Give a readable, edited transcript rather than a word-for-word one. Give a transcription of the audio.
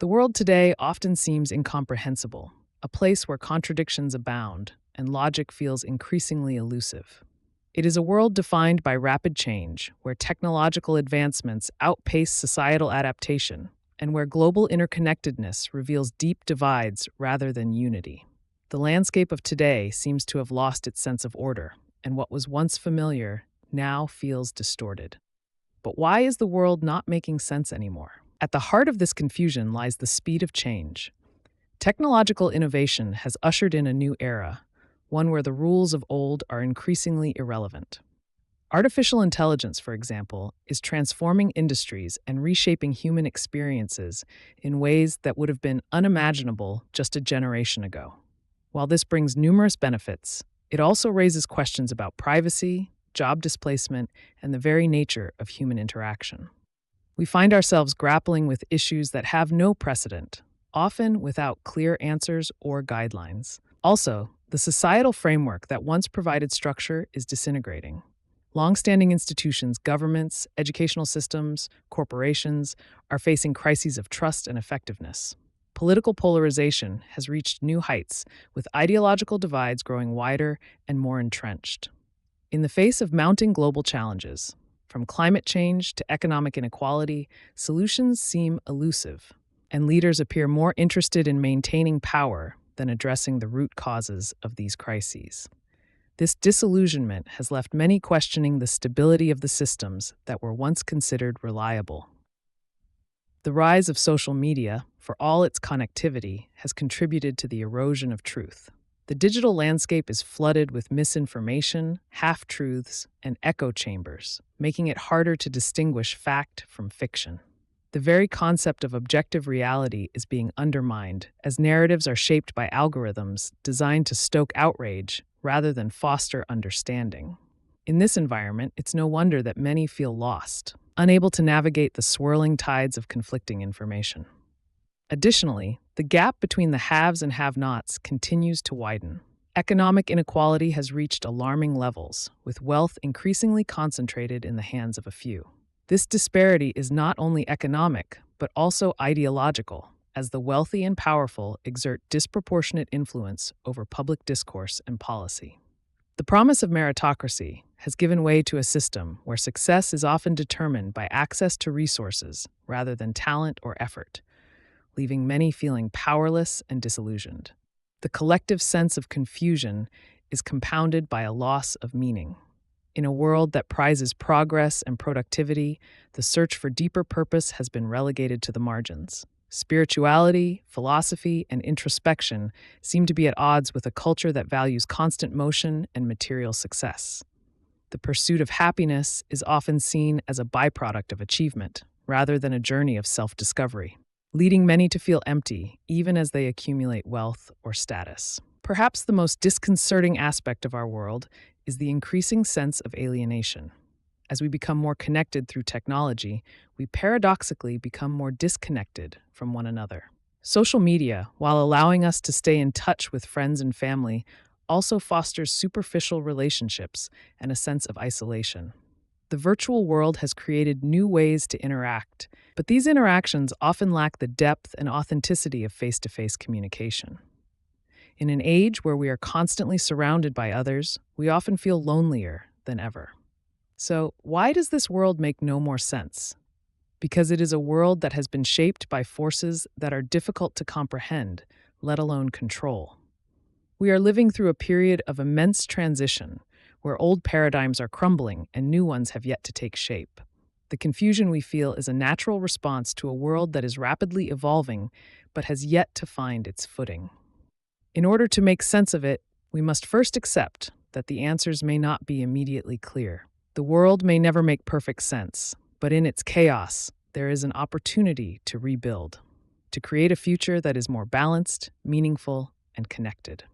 The world today often seems incomprehensible, a place where contradictions abound and logic feels increasingly elusive. It is a world defined by rapid change, where technological advancements outpace societal adaptation, and where global interconnectedness reveals deep divides rather than unity. The landscape of today seems to have lost its sense of order, and what was once familiar now feels distorted. But why is the world not making sense anymore? At the heart of this confusion lies the speed of change. Technological innovation has ushered in a new era, one where the rules of old are increasingly irrelevant. Artificial intelligence, for example, is transforming industries and reshaping human experiences in ways that would have been unimaginable just a generation ago. While this brings numerous benefits, it also raises questions about privacy, job displacement, and the very nature of human interaction. We find ourselves grappling with issues that have no precedent, often without clear answers or guidelines. Also, the societal framework that once provided structure is disintegrating. Long-standing institutions, governments, educational systems, corporations are facing crises of trust and effectiveness. Political polarization has reached new heights, with ideological divides growing wider and more entrenched. In the face of mounting global challenges, from climate change to economic inequality, solutions seem elusive, and leaders appear more interested in maintaining power than addressing the root causes of these crises. This disillusionment has left many questioning the stability of the systems that were once considered reliable. The rise of social media, for all its connectivity, has contributed to the erosion of truth. The digital landscape is flooded with misinformation, half-truths, and echo chambers, making it harder to distinguish fact from fiction. The very concept of objective reality is being undermined as narratives are shaped by algorithms designed to stoke outrage rather than foster understanding. In this environment, it's no wonder that many feel lost, unable to navigate the swirling tides of conflicting information. Additionally, the gap between the haves and have-nots continues to widen. Economic inequality has reached alarming levels, with wealth increasingly concentrated in the hands of a few. This disparity is not only economic, but also ideological, as the wealthy and powerful exert disproportionate influence over public discourse and policy. The promise of meritocracy has given way to a system where success is often determined by access to resources rather than talent or effort, leaving many feeling powerless and disillusioned. The collective sense of confusion is compounded by a loss of meaning. In a world that prizes progress and productivity, the search for deeper purpose has been relegated to the margins. Spirituality, philosophy, and introspection seem to be at odds with a culture that values constant motion and material success. The pursuit of happiness is often seen as a byproduct of achievement, rather than a journey of self-discovery, leading many to feel empty even as they accumulate wealth or status. Perhaps the most disconcerting aspect of our world is the increasing sense of alienation. As we become more connected through technology, we paradoxically become more disconnected from one another. Social media, while allowing us to stay in touch with friends and family, also fosters superficial relationships and a sense of isolation. The virtual world has created new ways to interact, but these interactions often lack the depth and authenticity of face-to-face communication. In an age where we are constantly surrounded by others, we often feel lonelier than ever. So, why does this world make no more sense? Because it is a world that has been shaped by forces that are difficult to comprehend, let alone control. We are living through a period of immense transition, where old paradigms are crumbling and new ones have yet to take shape. The confusion we feel is a natural response to a world that is rapidly evolving but has yet to find its footing. In order to make sense of it, we must first accept that the answers may not be immediately clear. The world may never make perfect sense, but in its chaos, there is an opportunity to rebuild, to create a future that is more balanced, meaningful, and connected.